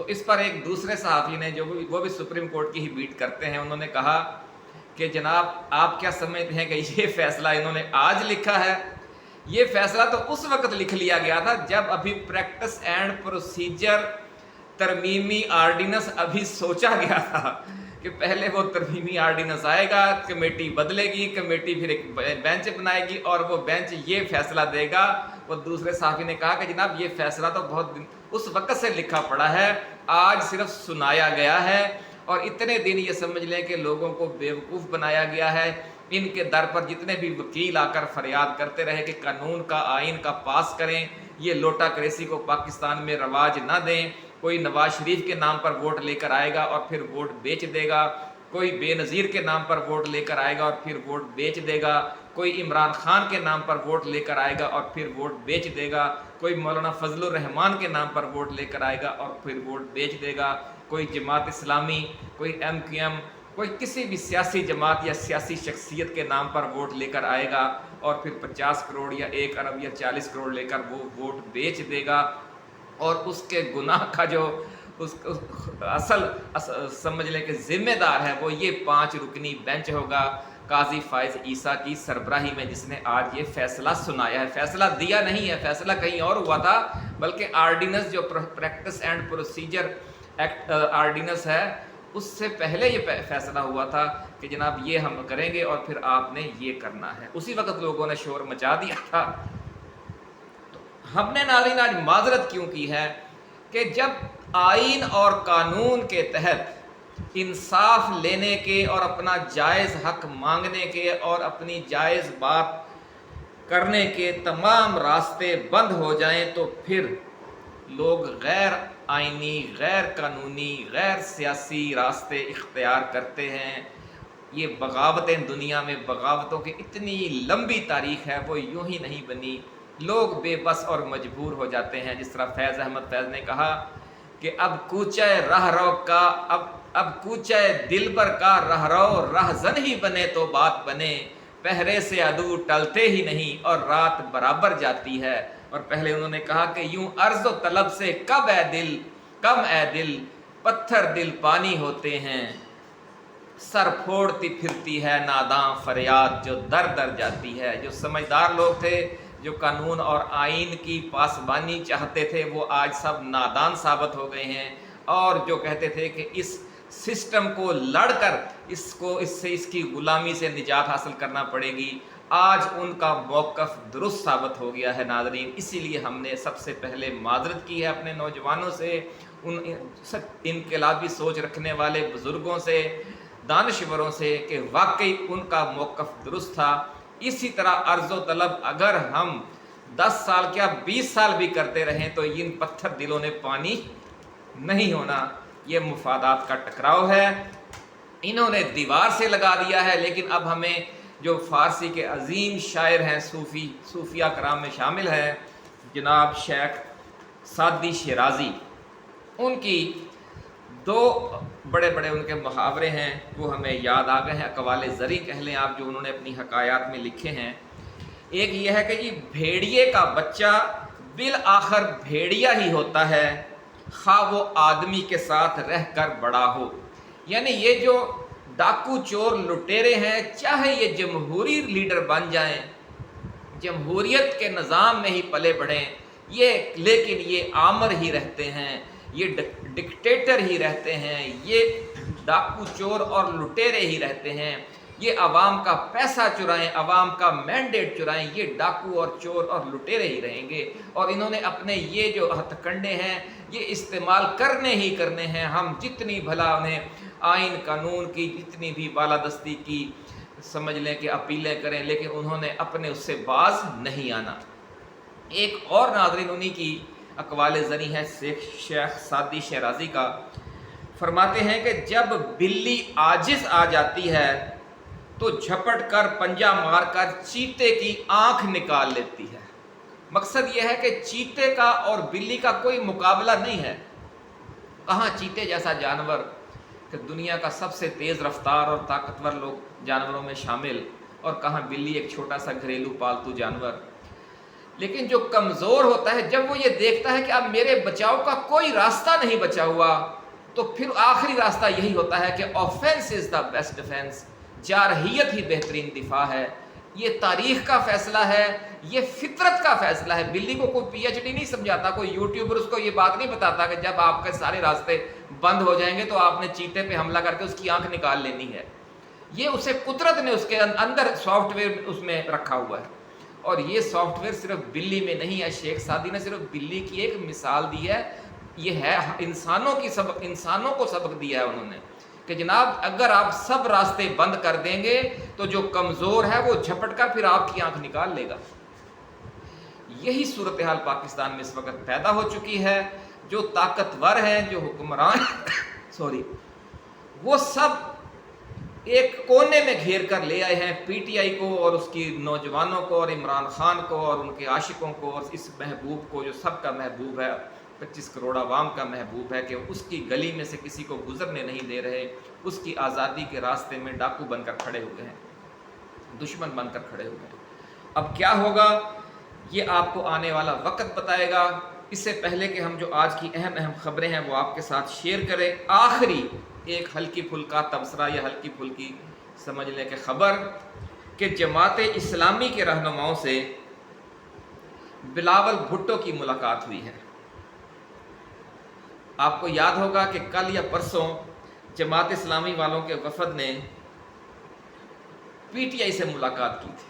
تو اس پر ایک دوسرے صحافی نے وہ بھی سپریم کورٹ کی ہی بیٹ کرتے ہیں، انہوں نے کہا کہ جناب آپ کیا سمجھتے ہیں کہ یہ فیصلہ انہوں نے آج لکھا ہے؟ یہ فیصلہ تو اس وقت لکھ لیا گیا تھا جب ابھی پریکٹس اینڈ پروسیجر ترمیمی آرڈیننس ابھی سوچا گیا تھا کہ پہلے وہ ترمیمی آرڈیننس آئے گا، کمیٹی بدلے گی، کمیٹی پھر ایک بینچ بنائے گی اور وہ بینچ یہ فیصلہ دے گا۔ وہ دوسرے صحافی نے کہا کہ جناب یہ فیصلہ تو بہت اس وقت سے لکھا پڑا ہے، آج صرف سنایا گیا ہے، اور اتنے دن یہ سمجھ لیں کہ لوگوں کو بیوقوف بنایا گیا ہے۔ ان کے در پر جتنے بھی وکیل آ کر فریاد کرتے رہے کہ قانون کا آئین کا پاس کریں، یہ لوٹا کریسی کو پاکستان میں رواج نہ دیں، کوئی نواز شریف کے نام پر ووٹ لے کر آئے گا اور پھر ووٹ بیچ دے گا، کوئی بے نظیر کے نام پر ووٹ لے کر آئے گا اور پھر ووٹ بیچ دے گا، کوئی عمران خان کے نام پر ووٹ لے کر آئے گا اور پھر ووٹ بیچ دے گا، کوئی مولانا فضل الرحمان کے نام پر ووٹ لے کر آئے گا اور پھر ووٹ بیچ دے گا، کوئی جماعت اسلامی، کوئی MQM، کوئی کسی بھی سیاسی جماعت یا سیاسی شخصیت کے نام پر ووٹ لے کر آئے گا اور پھر 50 کروڑ یا 1 ارب یا 40 کروڑ لے کر وہ ووٹ بیچ دے گا، اور اس کے گناہ کا جو اصل سمجھ لیں کہ ذمہ دار ہے وہ یہ 5 رکنی بینچ ہوگا قاضی فائز عیسیٰ کی سربراہی میں، جس نے آج یہ فیصلہ سنایا ہے۔ فیصلہ دیا نہیں ہے، فیصلہ کہیں اور ہوا تھا، بلکہ آرڈیننس جو practice and procedure act ordinance ہے اس سے پہلے یہ فیصلہ ہوا تھا کہ جناب یہ ہم کریں گے اور پھر آپ نے یہ کرنا ہے۔ اسی وقت لوگوں نے شور مچا دیا تھا۔ تو ہم نے ناظرین آج معذرت کیوں کی ہے کہ جب آئین اور قانون کے تحت انصاف لینے کے اور اپنا جائز حق مانگنے کے اور اپنی جائز بات کرنے کے تمام راستے بند ہو جائیں تو پھر لوگ غیر آئینی، غیر قانونی، غیر سیاسی راستے اختیار کرتے ہیں۔ یہ بغاوتیں دنیا میں بغاوتوں کی اتنی لمبی تاریخ ہے، وہ یوں ہی نہیں بنی، لوگ بے بس اور مجبور ہو جاتے ہیں۔ جس طرح فیض احمد فیض نے کہا کہ اب کوچہ راہ رو کا اب کوچہ دلبر کا راہ رو رہزن ہی بنے تو بات بنے، پہرے سے عدو ٹلتے ہی نہیں اور رات برابر جاتی ہے۔ اور پہلے انہوں نے کہا کہ یوں عرض و طلب سے کم اے دل پتھر دل پانی ہوتے ہیں، سر پھوڑتی پھرتی ہے ناداں فریاد جو در در جاتی ہے۔ جو سمجھدار لوگ تھے، جو قانون اور آئین کی پاسبانی چاہتے تھے، وہ آج سب نادان ثابت ہو گئے ہیں، اور جو کہتے تھے کہ اس سسٹم کو لڑ کر اس کی غلامی سے نجات حاصل کرنا پڑے گی، آج ان کا موقف درست ثابت ہو گیا ہے۔ ناظرین، اسی لیے ہم نے سب سے پہلے معذرت کی ہے اپنے نوجوانوں سے، ان انقلابی سوچ رکھنے والے بزرگوں سے، دانشوروں سے، کہ واقعی ان کا موقف درست تھا۔ اسی طرح عرض و طلب اگر ہم 10 سال کیا 20 سال بھی کرتے رہیں تو ان پتھر دلوں نے پانی نہیں ہونا۔ یہ مفادات کا ٹکراؤ ہے، انہوں نے دیوار سے لگا دیا ہے۔ لیکن اب ہمیں جو فارسی کے عظیم شاعر ہیں، صوفیہ کرام میں شامل ہیں جناب شیخ سعدی شیرازی، ان کی 2 بڑے ان کے محاورے ہیں، وہ ہمیں یاد آ گئے ہیں، اقوال زرعی کہہ لیں آپ، جو انہوں نے اپنی حکایات میں لکھے ہیں۔ ایک یہ ہے کہ جی بھیڑیے کا بچہ بالآخر بھیڑیا ہی ہوتا ہے، خواہ وہ آدمی کے ساتھ رہ کر بڑا ہو۔ یعنی یہ جو ڈاکو چور لٹیرے ہیں، چاہے یہ جمہوری لیڈر بن جائیں، جمہوریت کے نظام میں ہی پلے بڑھیں، لیکن یہ آمر ہی رہتے ہیں، یہ ڈکٹیٹر ہی رہتے ہیں، یہ ڈاکو چور اور لٹیرے ہی رہتے ہیں، یہ عوام کا پیسہ چرائیں، عوام کا مینڈیٹ چرائیں، یہ ڈاکو اور چور اور لٹیرے ہی رہیں گے۔ اور انہوں نے اپنے یہ جو ہتھ کنڈے ہیں یہ استعمال کرنے ہی کرنے ہیں۔ ہم جتنی بھلا انہیں آئین قانون کی جتنی بھی بالادستی کی سمجھ لیں کہ اپیلیں کریں، لیکن انہوں نے اپنے اس سے باز نہیں آنا۔ ایک اور ناظرین انہی کی اقوال زرعی ہے شیخ سعدی شیرازی کا، فرماتے ہیں کہ جب بلی عاجز آ جاتی ہے تو جھپٹ کر پنجہ مار کر چیتے کی آنکھ نکال لیتی ہے۔ مقصد یہ ہے کہ چیتے کا اور بلی کا کوئی مقابلہ نہیں ہے۔ کہاں چیتے جیسا جانور کہ دنیا کا سب سے تیز رفتار اور طاقتور لوگ جانوروں میں شامل، اور کہاں بلی ایک چھوٹا سا گھریلو پالتو جانور۔ لیکن جو کمزور ہوتا ہے جب وہ یہ دیکھتا ہے کہ اب میرے بچاؤ کا کوئی راستہ نہیں بچا ہوا، تو پھر آخری راستہ یہی ہوتا ہے کہ offence is the best defence, جارحیت ہی بہترین دفاع ہے۔ یہ تاریخ کا فیصلہ ہے، یہ فطرت کا فیصلہ ہے۔ بلی کو کوئی پی ایچ ڈی نہیں سمجھاتا، کوئی یوٹیوبر اس کو یہ بات نہیں بتاتا کہ جب آپ کے سارے راستے بند ہو جائیں گے تو آپ نے چیتے پہ حملہ کر کے اس کی آنکھ نکال لینی ہے۔ یہ اسے قدرت نے اس کے اندر سافٹ ویئر اس میں رکھا ہوا ہے، اور یہ سافٹ ویئر صرف بلی میں نہیں ہے۔ شیخ سعدی نے صرف بلی کی ایک مثال دی ہے، یہ ہے انسانوں کو سبق دیا ہے انہوں نے کہ جناب اگر آپ سب راستے بند کر دیں گے تو جو کمزور ہے وہ جھپٹ کر پھر آپ کی آنکھ نکال لے گا۔ یہی صورتحال پاکستان میں اس وقت پیدا ہو چکی ہے۔ جو طاقتور ہیں، جو حکمران وہ سب ایک کونے میں گھیر کر لے آئے ہیں پی ٹی آئی کو اور اس کی نوجوانوں کو اور عمران خان کو اور ان کے عاشقوں کو اور اس محبوب کو جو سب کا محبوب ہے، 25 کروڑ عوام کا محبوب ہے، کہ اس کی گلی میں سے کسی کو گزرنے نہیں دے رہے، اس کی آزادی کے راستے میں ڈاکو بن کر کھڑے ہوئے ہیں، دشمن بن کر کھڑے ہوئے ہیں۔ اب کیا ہوگا یہ آپ کو آنے والا وقت بتائے گا۔ اس سے پہلے کہ ہم جو آج کی اہم خبریں ہیں وہ آپ کے ساتھ شیئر کریں، آخری ایک ہلکی پھلکا تبصرہ یا ہلکی پھلکی سمجھ لیں کہ خبر، کہ جماعت اسلامی کے رہنماؤں سے بلاول بھٹو کی ملاقات ہوئی ہے۔ آپ کو یاد ہوگا کہ کل یا پرسوں جماعت اسلامی والوں کے وفد نے پی ٹی آئی سے ملاقات کی تھی۔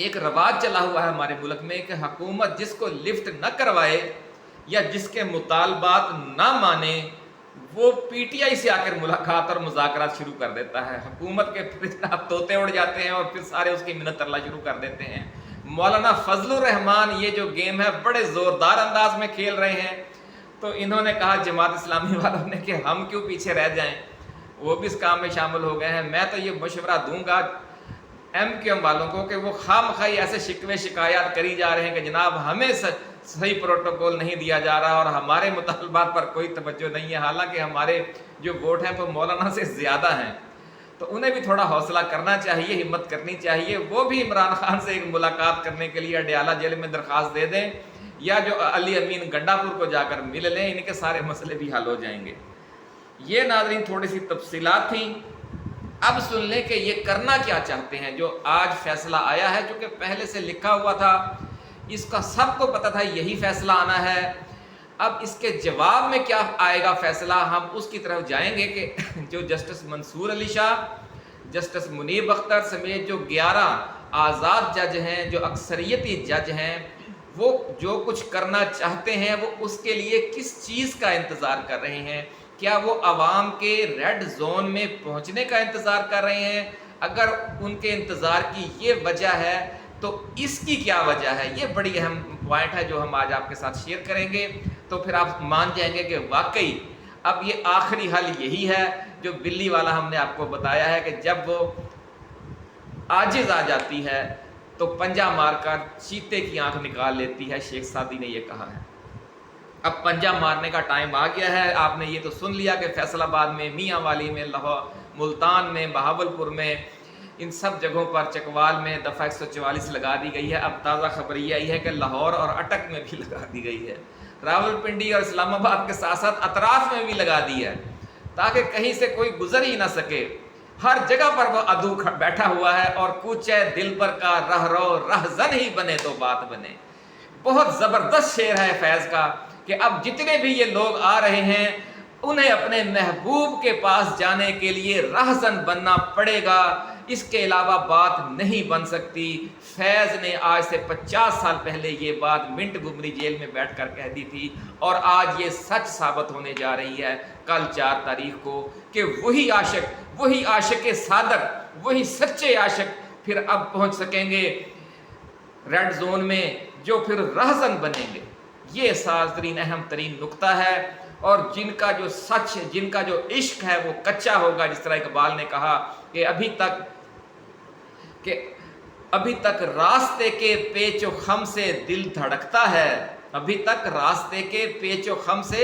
ایک رواج چلا ہوا ہے ہمارے ملک میں کہ حکومت جس کو لفٹ نہ کروائے یا جس کے مطالبات نہ مانے وہ پی ٹی آئی سے آ کر ملاقات اور مذاکرات شروع کر دیتا ہے۔ حکومت کے پھر جناب طوطے اڑ جاتے ہیں اور پھر سارے اس کی منت ترلا شروع کر دیتے ہیں۔ مولانا فضل الرحمان یہ جو گیم ہے بڑے زوردار انداز میں کھیل رہے ہیں، تو انہوں نے کہا جماعت اسلامی والوں نے کہ ہم کیوں پیچھے رہ جائیں، وہ بھی اس کام میں شامل ہو گئے ہیں۔ میں تو یہ مشورہ دوں گا ایم کیو ایم والوں کو کہ وہ خواہ ایسے شکوے شکایات کری جا رہے ہیں کہ جناب ہمیں صحیح پروٹوکول نہیں دیا جا رہا اور ہمارے مطالبات پر کوئی توجہ نہیں ہے، حالانکہ ہمارے جو ووٹ ہیں وہ مولانا سے زیادہ ہیں، تو انہیں بھی تھوڑا حوصلہ کرنا چاہیے، ہمت کرنی چاہیے۔ وہ بھی عمران خان سے ایک ملاقات کرنے کے لیے اڈیالہ جیل میں درخواست دے دیں، یا جو علی امین گنڈا پور کو جا کر مل لیں، ان کے سارے مسئلے بھی حل ہو جائیں گے۔ یہ ناظرین تھوڑی سی تفصیلات تھیں۔ اب سن لیں کہ یہ کرنا کیا چاہتے ہیں۔ جو آج فیصلہ آیا ہے، جو کہ پہلے سے لکھا ہوا تھا، اس کا سب کو پتہ تھا یہی فیصلہ آنا ہے۔ اب اس کے جواب میں کیا آئے گا فیصلہ، ہم اس کی طرف جائیں گے کہ جو جسٹس منصور علی شاہ، جسٹس منیب اختر سمیت جو 11 آزاد جج ہیں، جو اکثریتی جج ہیں، وہ جو کچھ کرنا چاہتے ہیں وہ اس کے لیے کس چیز کا انتظار کر رہے ہیں؟ کیا وہ عوام کے ریڈ زون میں پہنچنے کا انتظار کر رہے ہیں؟ اگر ان کے انتظار کی یہ وجہ ہے تو اس کی کیا وجہ ہے؟ یہ بڑی اہم پوائنٹ ہے جو ہم آج آپ کے ساتھ شیئر کریں گے، تو پھر آپ مان جائیں گے کہ واقعی اب یہ آخری حل یہی ہے جو بلی والا ہم نے آپ کو بتایا ہے، کہ جب وہ عاجز آ جاتی ہے تو پنجہ مار کر چیتے کی آنکھ نکال لیتی ہے۔ شیخ سعدی نے یہ کہا ہے۔ اب پنجہ مارنے کا ٹائم آ گیا ہے۔ آپ نے یہ تو سن لیا کہ فیصل آباد میں، میاں والی میں، لاہور، ملتان میں، بہاولپور میں، ان سب جگہوں پر، چکوال میں دفعہ 144 لگا دی گئی ہے۔ اب تازہ خبر یہ آئی ہے کہ لاہور اور اٹک میں بھی لگا دی گئی ہے، راولپنڈی اور اسلام آباد کے ساتھ ساتھ اطراف میں بھی لگا دی ہے، تاکہ کہیں سے کوئی گزر ہی نہ سکے۔ ہر جگہ پر وہ عدو بیٹھا ہوا ہے، اور کوچے دل پر کا رہ رو رہزن ہی بنے تو بات بنے۔ بہت زبردست شعر ہے فیض کا کہ اب جتنے بھی یہ لوگ آ رہے ہیں انہیں اپنے محبوب کے پاس جانے کے لیے رہزن بننا پڑے گا، اس کے علاوہ بات نہیں بن سکتی۔ فیض نے آج سے 50 سال پہلے یہ بات منٹ گمری جیل میں بیٹھ کر کہہ دی تھی، اور آج یہ سچ ثابت ہونے جا رہی ہے کل 4 تاریخ کو، کہ وہی عاشق صادق، وہی سچے عاشق پھر اب پہنچ سکیں گے ریڈ زون میں، جو پھر رہزن بنیں گے۔ یہ سازترین اہم ترین نقطہ ہے، اور جن کا جو سچ، جن کا جو عشق ہے وہ کچا ہوگا، جس طرح اقبال نے کہا کہ ابھی تک راستے کے پیچ و خم سے دل دھڑکتا ہے، ابھی تک راستے کے پیچ و خم سے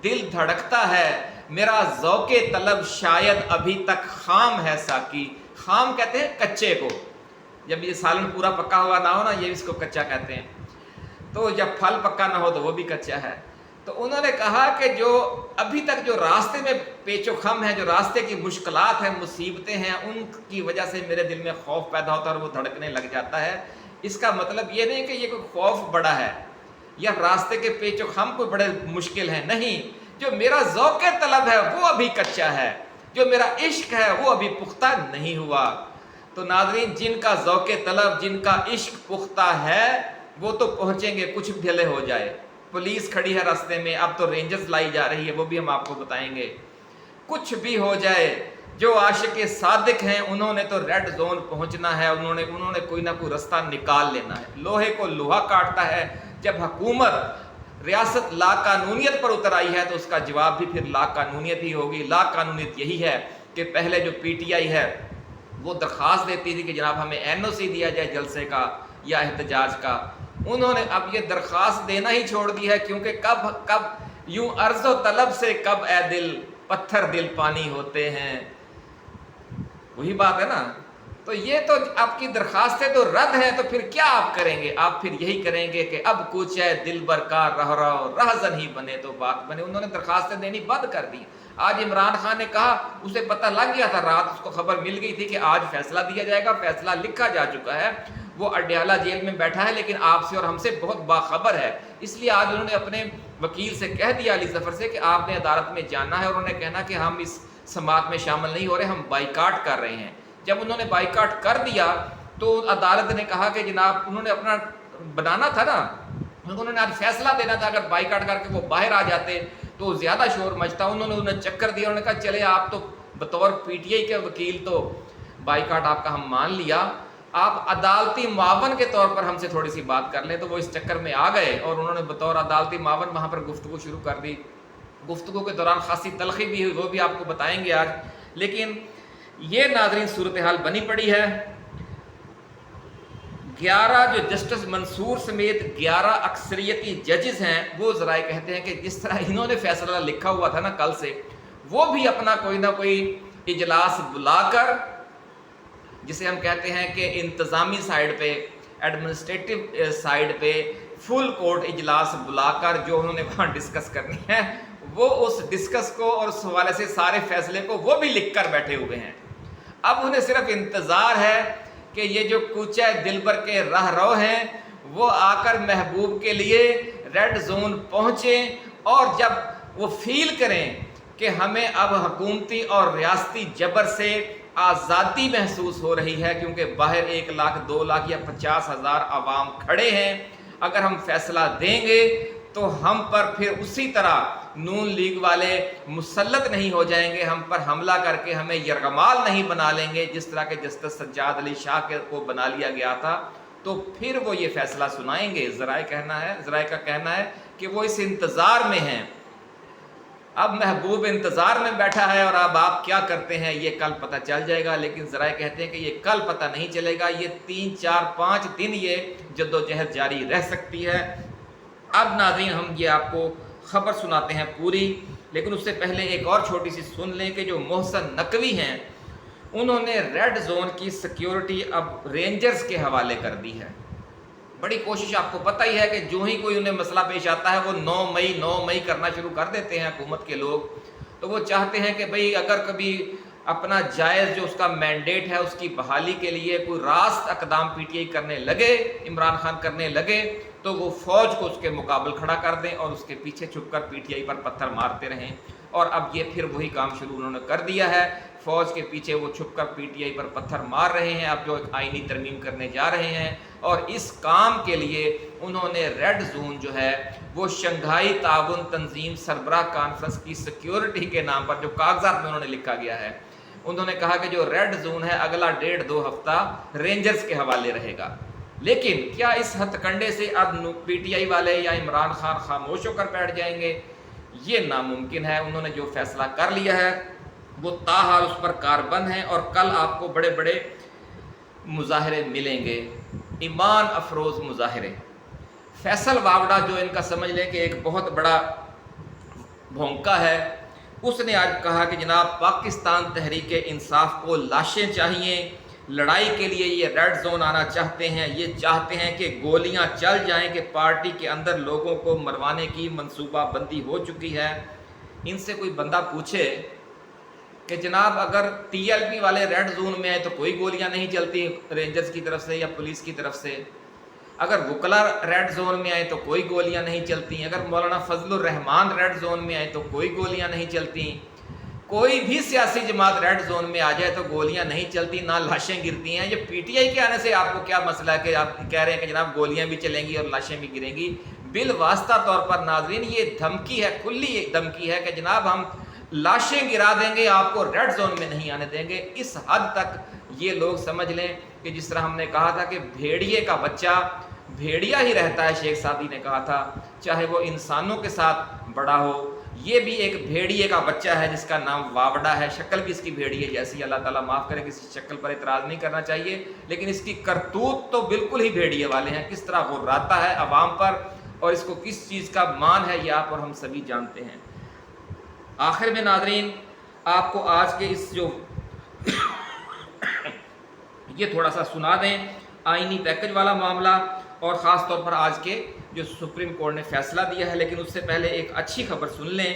دل دھڑکتا ہے، میرا ذوق طلب شاید ابھی تک خام ہے ساقی۔ خام کہتے ہیں کچے کو، جب یہ سالن پورا پکا ہوا نہ ہو نا، یہ اس کو کچا کہتے ہیں۔ تو جب پھل پکا نہ ہو تو وہ بھی کچا ہے۔ تو انہوں نے کہا کہ جو ابھی تک جو راستے میں پیچ و خم ہے، جو راستے کی مشکلات ہیں، مصیبتیں ہیں، ان کی وجہ سے میرے دل میں خوف پیدا ہوتا ہے اور وہ دھڑکنے لگ جاتا ہے۔ اس کا مطلب یہ نہیں کہ یہ کوئی خوف بڑا ہے یا راستے کے پیچ و خم کوئی بڑے مشکل ہیں، نہیں، جو میرا ذوق طلب ہے وہ ابھی کچا ہے، جو میرا عشق ہے وہ ابھی پختہ نہیں ہوا۔ تو ناظرین، جن کا ذوق طلب، جن کا عشق پختہ ہے وہ تو پہنچیں گے، کچھ بھلے ہو جائے۔ پولیس کھڑی ہے راستے میں، اب تو رینجرز لائی جا رہی ہے، وہ بھی ہم آپ کو بتائیں گے۔ کچھ بھی ہو جائے، جو عاشق صادق ہیں انہوں نے تو ریڈ زون پہنچنا ہے، انہوں نے کوئی نہ کوئی رستہ نکال لینا ہے۔ لوہے کو لوہا کاٹتا ہے۔ جب حکومت ریاست لا قانونیت پر اتر آئی ہے تو اس کا جواب بھی پھر لا قانونیت ہی ہوگی۔ لا قانونیت یہی ہے کہ پہلے جو پی ٹی آئی ہے وہ درخواست دیتی تھی کہ جناب ہمیں این او سی دیا جائے جلسے کا یا احتجاج کا، انہوں نے اب یہ درخواست دینا ہی چھوڑ دی ہے، کیونکہ کب یوں عرض و طلب سے کب اے دل پتھر دل پانی ہوتے ہیں، وہی بات ہے نا۔ تو یہ تو آپ کی درخواستیں تو رد ہیں، تو پھر کیا آپ کریں گے؟ آپ پھر یہی کریں گے کہ اب کچھ ہے دل بر کا رہو رہزن ہی بنے تو بات بنے۔ انہوں نے درخواستیں دینی بند کر دی۔ آج عمران خان نے کہا، اسے پتہ لگ گیا تھا، رات اس کو خبر مل گئی تھی کہ آج فیصلہ دیا جائے گا، فیصلہ لکھا جا چکا ہے، وہ اڈیالہ جیل میں بیٹھا ہے، لیکن آپ سے اور ہم سے بہت باخبر ہے۔ اس لیے آج انہوں نے اپنے وکیل سے کہہ دیا، علی ظفر سے، کہ آپ نے عدالت میں جانا ہے اور انہوں نے کہنا کہ ہم اس سماعت میں شامل نہیں ہو رہے، ہم بائیکاٹ کر رہے ہیں۔ جب انہوں نے بائیکاٹ کر دیا تو عدالت نے کہا کہ جناب انہوں نے اپنا بنانا تھا نا، انہوں نے آج فیصلہ دینا تھا، اگر بائیکاٹ کر کے وہ باہر آ جاتے تو زیادہ شور مچتا۔ انہوں نے انہیں چکر دیا، انہوں نے کہا چلے آپ تو بطور پی ٹی آئی کے وکیل تو بائیکاٹ آپ کا ہم مان لیا، آپ عدالتی معاون کے طور پر ہم سے تھوڑی سی بات کر لیں۔ تو وہ اس چکر میں آ گئے اور انہوں نے بطور عدالتی معاون وہاں پر گفتگو شروع کر دی۔ گفتگو کے دوران خاصی تلخی بھی ہوئی، وہ بھی آپ کو بتائیں گے آج۔ لیکن یہ ناظرین صورتحال بنی پڑی ہے۔ 11 جو جسٹس منصور سمیت 11 اکثریتی ججز ہیں، وہ ذرائع کہتے ہیں کہ جس طرح انہوں نے فیصلہ لکھا ہوا تھا نا کل سے، وہ بھی اپنا کوئی نہ کوئی اجلاس بلا کر، جسے ہم کہتے ہیں کہ انتظامی سائیڈ پہ، ایڈمنسٹریٹو سائیڈ پہ فل کورٹ اجلاس بلا کر جو انہوں نے وہاں ڈسکس کرنی ہے، وہ اس ڈسکس کو اور اس حوالے سے سارے فیصلے کو وہ بھی لکھ کر بیٹھے ہوئے ہیں۔ اب انہیں صرف انتظار ہے کہ یہ جو کوچہ دل بر کے راہ رو ہیں وہ آ کر محبوب کے لیے ریڈ زون پہنچیں، اور جب وہ فیل کریں کہ ہمیں اب حکومتی اور ریاستی جبر سے آزادی محسوس ہو رہی ہے، کیونکہ باہر 1 لاکھ 2 لاکھ یا 50,000 عوام کھڑے ہیں، اگر ہم فیصلہ دیں گے تو ہم پر پھر اسی طرح نون لیگ والے مسلط نہیں ہو جائیں گے، ہم پر حملہ کر کے ہمیں یرغمال نہیں بنا لیں گے جس طرح کہ جسٹس سجاد علی شاہ کو بنا لیا گیا تھا، تو پھر وہ یہ فیصلہ سنائیں گے۔ ذرائع کا کہنا ہے کہ وہ اس انتظار میں ہیں۔ اب محبوب انتظار میں بیٹھا ہے اور اب آپ کیا کرتے ہیں یہ کل پتہ چل جائے گا، لیکن ذرائع کہتے ہیں کہ یہ کل پتہ نہیں چلے گا، یہ 3 4 5 دن یہ جدوجہد جاری رہ سکتی ہے۔ اب ناظرین ہم یہ آپ کو خبر سناتے ہیں پوری، لیکن اس سے پہلے ایک اور چھوٹی سی سن لیں کہ جو محسن نقوی ہیں انہوں نے ریڈ زون کی سیکیورٹی اب رینجرز کے حوالے کر دی ہے۔ بڑی کوشش، آپ کو پتہ ہی ہے کہ جو ہی کوئی انہیں مسئلہ پیش آتا ہے وہ 9 مئی کرنا شروع کر دیتے ہیں حکومت کے لوگ۔ تو وہ چاہتے ہیں کہ بھئی اگر کبھی اپنا جائز جو اس کا مینڈیٹ ہے اس کی بحالی کے لیے کوئی راست اقدام پی ٹی آئی کرنے لگے، عمران خان کرنے لگے، تو وہ فوج کو اس کے مقابل کھڑا کر دیں اور اس کے پیچھے چھپ کر پی ٹی آئی پر پتھر مارتے رہیں۔ اور اب یہ پھر وہی کام شروع انہوں نے کر دیا ہے، فوج کے پیچھے وہ چھپ کر پی ٹی آئی پر پتھر مار رہے ہیں، اب جو ایک آئینی ترمیم کرنے جا رہے ہیں، اور اس کام کے لیے انہوں نے ریڈ زون جو ہے وہ شنگھائی تعاون تنظیم سربراہ کانفرنس کی سیکیورٹی کے نام پر جو کاغذات میں انہوں نے لکھا گیا ہے، انہوں نے کہا کہ جو ریڈ زون ہے اگلا 1.5-2 ہفتہ رینجرز کے حوالے رہے گا۔ لیکن کیا اس ہتھ کنڈے سے اب پی ٹی آئی والے یا عمران خان خاموش ہو کر بیٹھ جائیں گے؟ یہ ناممکن ہے۔ انہوں نے جو فیصلہ کر لیا ہے وہ تاحال اس پر کاربند ہیں، اور کل آپ کو بڑے بڑے مظاہرے ملیں گے، ایمان افروز مظاہرے۔ فیصل واوڈا جو ان کا سمجھ لیں کہ ایک بہت بڑا بھونکا ہے، اس نے آج کہا کہ جناب پاکستان تحریک انصاف کو لاشیں چاہیے، لڑائی کے لیے یہ ریڈ زون آنا چاہتے ہیں، یہ چاہتے ہیں کہ گولیاں چل جائیں کہ پارٹی کے اندر لوگوں کو مروانے کی منصوبہ بندی ہو چکی ہے۔ ان سے کوئی بندہ پوچھے کہ جناب اگر ٹی ایل پی والے ریڈ زون میں آئے تو کوئی گولیاں نہیں چلتی رینجرز کی طرف سے یا پولیس کی طرف سے، اگر وکلا ریڈ زون میں آئے تو کوئی گولیاں نہیں چلتی، اگر مولانا فضل الرحمان ریڈ زون میں آئے تو کوئی گولیاں نہیں چلتی، کوئی بھی سیاسی جماعت ریڈ زون میں آ جائے تو گولیاں نہیں چلتی، نہ لاشیں گرتی ہیں۔ یہ پی ٹی آئی کے آنے سے آپ کو کیا مسئلہ ہے کہ آپ کہہ رہے ہیں کہ جناب گولیاں بھی چلیں گی اور لاشیں بھی گریں گی؟ بالواسطہ طور پر ناظرین یہ دھمکی ہے، کھلی دھمکی ہے کہ جناب ہم لاشیں گرا دیں گے، آپ کو ریڈ زون میں نہیں آنے دیں گے۔ اس حد تک یہ لوگ سمجھ لیں کہ جس طرح ہم نے کہا تھا کہ بھیڑیے کا بچہ بھیڑیا ہی رہتا ہے، شیخ سعدی نے کہا تھا، چاہے وہ انسانوں کے ساتھ بڑا ہو، یہ بھی ایک بھیڑیے کا بچہ ہے جس کا نام واوڑا ہے، شکل بھی اس کی بھیڑیے جیسی، اللہ تعالیٰ معاف کرے، کسی شکل پر اعتراض نہیں کرنا چاہیے، لیکن اس کی کرتوت تو بالکل ہی بھیڑیے والے ہیں، کس طرح غراتا ہے عوام پر اور اس کو کس چیز کا مان ہے یہ آپ اور ہم سبھی جانتے ہیں۔ آخر میں ناظرین آپ کو آج کے اس جو یہ تھوڑا سا سنا دیں آئینی پیکج والا معاملہ، اور خاص طور پر آج کے جو سپریم کورٹ نے فیصلہ دیا ہے، لیکن اس سے پہلے ایک اچھی خبر سن لیں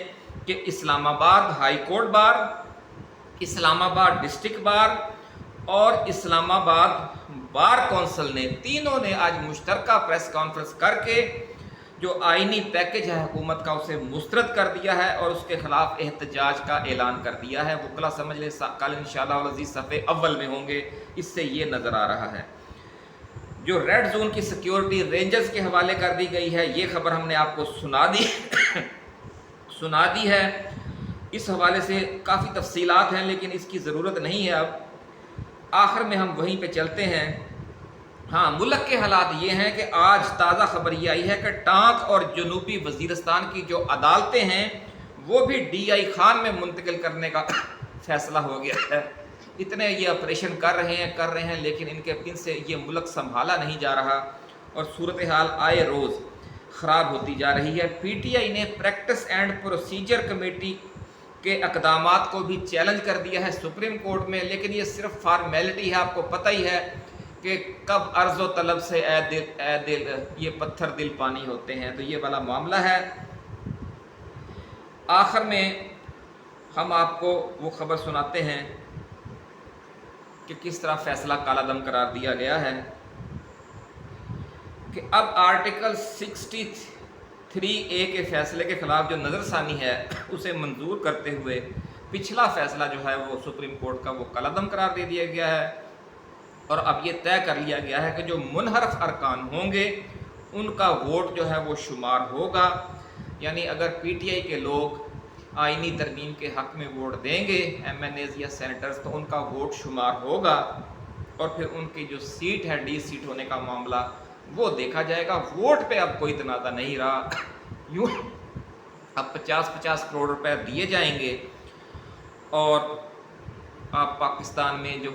کہ اسلام آباد ہائی کورٹ بار، اسلام آباد ڈسٹرکٹ بار اور اسلام آباد بار کونسل نے تینوں نے آج مشترکہ پریس کانفرنس کر کے جو آئینی پیکج ہے حکومت کا اسے مسترد کر دیا ہے اور اس کے خلاف احتجاج کا اعلان کر دیا ہے۔ وکلا سمجھ لیں کل انشاءاللہ العزیز صفحے اول میں ہوں گے، اس سے یہ نظر آ رہا ہے۔ جو ریڈ زون کی سیکیورٹی رینجرز کے حوالے کر دی گئی ہے، یہ خبر ہم نے آپ کو سنا دی ہے۔ اس حوالے سے کافی تفصیلات ہیں لیکن اس کی ضرورت نہیں ہے اب، آخر میں ہم وہیں پہ چلتے ہیں۔ ہاں، ملک کے حالات یہ ہیں کہ آج تازہ خبر یہ آئی ہے کہ ٹانک اور جنوبی وزیرستان کی جو عدالتیں ہیں وہ بھی ڈی آئی خان میں منتقل کرنے کا فیصلہ ہو گیا ہے۔ اتنے یہ آپریشن کر رہے ہیں لیکن ان سے یہ ملک سنبھالا نہیں جا رہا اور صورتحال آئے روز خراب ہوتی جا رہی ہے۔ پی ٹی آئی نے پریکٹس اینڈ پروسیجر کمیٹی کے اقدامات کو بھی چیلنج کر دیا ہے سپریم کورٹ میں، لیکن یہ صرف فارمیلٹی ہے، آپ کو پتہ ہی ہے کہ کب عرض و طلب سے اے دل یہ پتھر دل پانی ہوتے ہیں، تو یہ والا معاملہ ہے۔ آخر میں ہم آپ کو وہ خبر سناتے ہیں کہ کس طرح فیصلہ کالعدم قرار دیا گیا ہے کہ اب آرٹیکل 63A کے فیصلے کے خلاف جو نظر ثانی ہے اسے منظور کرتے ہوئے پچھلا فیصلہ جو ہے وہ سپریم کورٹ کا وہ کالعدم قرار دے دیا گیا ہے، اور اب یہ طے کر لیا گیا ہے کہ جو منحرف ارکان ہوں گے ان کا ووٹ جو ہے وہ شمار ہوگا، یعنی اگر پی ٹی آئی کے لوگ آئینی ترمیم کے حق میں ووٹ دیں گے ایم این ایز یا سینیٹرز تو ان کا ووٹ شمار ہوگا، اور پھر ان کی جو سیٹ ہے ڈی سیٹ ہونے کا معاملہ وہ دیکھا جائے گا۔ ووٹ پہ اب کوئی تنازع نہیں رہا، یوں اب 50-50 کروڑ روپے دیے جائیں گے اور آپ پاکستان میں جو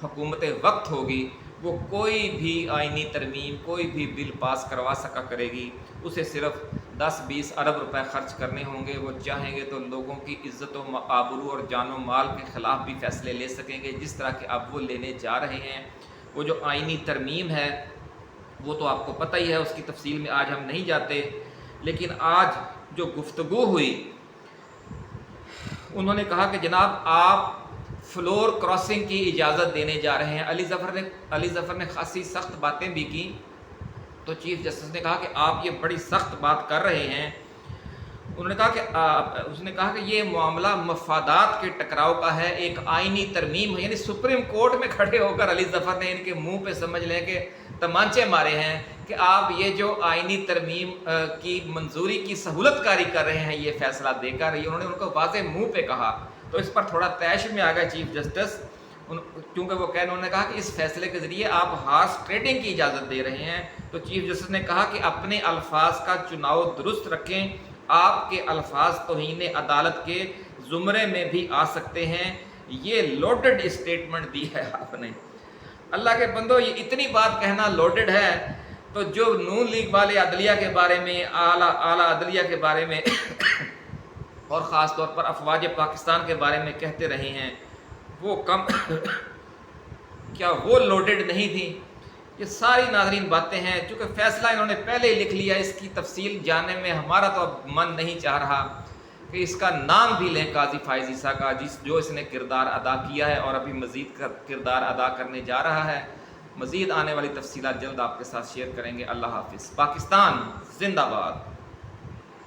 حکومت وقت ہوگی وہ کوئی بھی آئینی ترمیم کوئی بھی بل پاس کروا سکا کرے گی، اسے صرف 10-20 ارب روپے خرچ کرنے ہوں گے، وہ چاہیں گے تو لوگوں کی عزت و آبرو اور جان و مال کے خلاف بھی فیصلے لے سکیں گے، جس طرح کہ اب وہ لینے جا رہے ہیں۔ وہ جو آئینی ترمیم ہے وہ تو آپ کو پتہ ہی ہے، اس کی تفصیل میں آج ہم نہیں جاتے، لیکن آج جو گفتگو ہوئی انہوں نے کہا کہ جناب آپ فلور کراسنگ کی اجازت دینے جا رہے ہیں۔ علی ظفر نے خاصی سخت باتیں بھی کی، تو چیف جسٹس نے کہا کہ آپ یہ بڑی سخت بات کر رہے ہیں۔ انہوں نے کہا کہ اس نے کہا کہ یہ معاملہ مفادات کے ٹکراؤ کا ہے، ایک آئینی ترمیم ہے، یعنی سپریم کورٹ میں کھڑے ہو کر علی ظفر نے ان کے منہ پہ سمجھ لیں کہ تمانچے مارے ہیں کہ آپ یہ جو آئینی ترمیم کی منظوری کی سہولت کاری کر رہے ہیں یہ فیصلہ دے کر، انہوں نے ان کو واضح منہ پہ کہا، تو اس پر تھوڑا طیش میں آ گیا چیف جسٹس، کیونکہ وہ انہوں نے کہا کہ اس فیصلے کے ذریعے آپ ہارس ٹریڈنگ کی اجازت دے رہے ہیں، تو چیف جسٹس نے کہا کہ اپنے الفاظ کا چناؤ درست رکھیں، آپ کے الفاظ توہین عدالت کے زمرے میں بھی آ سکتے ہیں، یہ لوڈڈ اسٹیٹمنٹ دی ہے آپ نے۔ اللہ کے بندو، یہ اتنی بات کہنا لوڈڈ ہے، تو جو نون لیگ والے عدلیہ کے بارے میں، اعلیٰ عدلیہ کے بارے میں اور خاص طور پر افواج پاکستان کے بارے میں کہتے رہے ہیں وہ کیا وہ لوڈڈ نہیں تھی؟ یہ ساری ناظرین باتیں ہیں، چونکہ فیصلہ انہوں نے پہلے ہی لکھ لیا، اس کی تفصیل جاننے میں ہمارا تو اب من نہیں چاہ رہا کہ اس کا نام بھی لیں قاضی فائز عیسیٰ کا، جو اس نے کردار ادا کیا ہے اور ابھی مزید کردار ادا کرنے جا رہا ہے۔ مزید آنے والی تفصیلات جلد آپ کے ساتھ شیئر کریں گے۔ اللہ حافظ۔ پاکستان زندہ باد۔